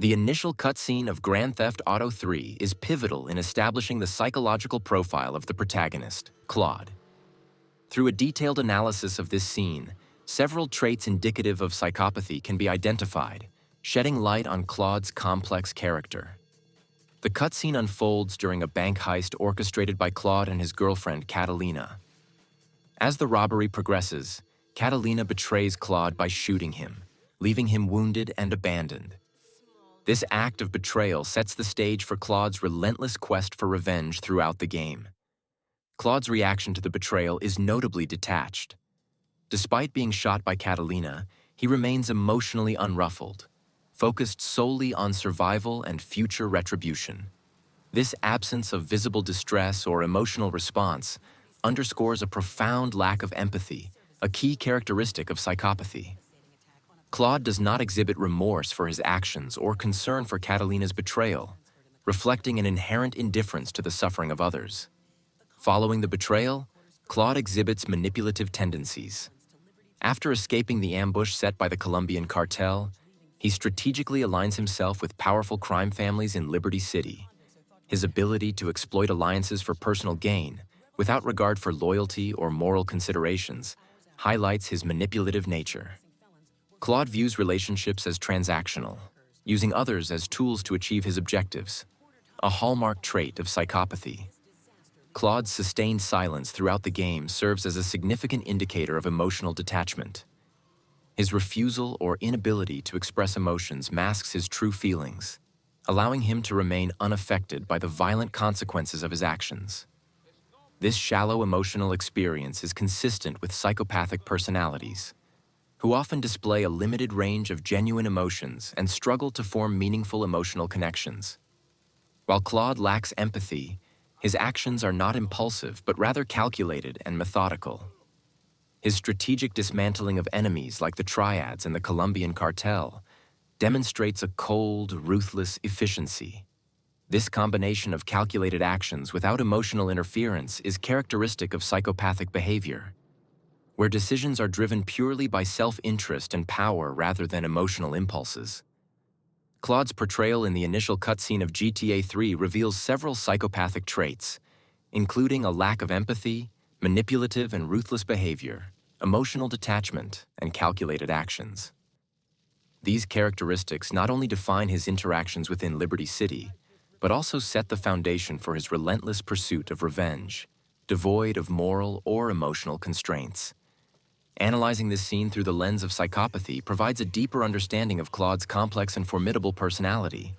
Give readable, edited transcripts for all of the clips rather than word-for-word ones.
The initial cutscene of Grand Theft Auto 3 is pivotal in establishing the psychological profile of the protagonist, Claude. Through a detailed analysis of this scene, several traits indicative of psychopathy can be identified, shedding light on Claude's complex character. The cutscene unfolds during a bank heist orchestrated by Claude and his girlfriend, Catalina. As the robbery progresses, Catalina betrays Claude by shooting him, leaving him wounded and abandoned. This act of betrayal sets the stage for Claude's relentless quest for revenge throughout the game. Claude's reaction to the betrayal is notably detached. Despite being shot by Catalina, he remains emotionally unruffled, focused solely on survival and future retribution. This absence of visible distress or emotional response underscores a profound lack of empathy, a key characteristic of psychopathy. Claude does not exhibit remorse for his actions or concern for Catalina's betrayal, reflecting an inherent indifference to the suffering of others. Following the betrayal, Claude exhibits manipulative tendencies. After escaping the ambush set by the Colombian cartel, he strategically aligns himself with powerful crime families in Liberty City. His ability to exploit alliances for personal gain, without regard for loyalty or moral considerations, highlights his manipulative nature. Claude views relationships as transactional, using others as tools to achieve his objectives, a hallmark trait of psychopathy. Claude's sustained silence throughout the game serves as a significant indicator of emotional detachment. His refusal or inability to express emotions masks his true feelings, allowing him to remain unaffected by the violent consequences of his actions. This shallow emotional experience is consistent with psychopathic personalities, who often display a limited range of genuine emotions and struggle to form meaningful emotional connections. While Claude lacks empathy, his actions are not impulsive but rather calculated and methodical. His strategic dismantling of enemies like the Triads and the Colombian cartel demonstrates a cold, ruthless efficiency. This combination of calculated actions without emotional interference is characteristic of psychopathic behavior, where decisions are driven purely by self-interest and power rather than emotional impulses. Claude's portrayal in the initial cutscene of GTA 3 reveals several psychopathic traits, including a lack of empathy, manipulative and ruthless behavior, emotional detachment, and calculated actions. These characteristics not only define his interactions within Liberty City, but also set the foundation for his relentless pursuit of revenge, devoid of moral or emotional constraints. Analyzing this scene through the lens of psychopathy provides a deeper understanding of Claude's complex and formidable personality,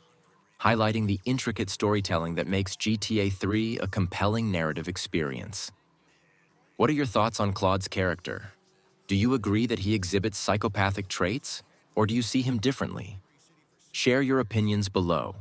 highlighting the intricate storytelling that makes GTA 3 a compelling narrative experience. What are your thoughts on Claude's character? Do you agree that he exhibits psychopathic traits, or do you see him differently? Share your opinions below.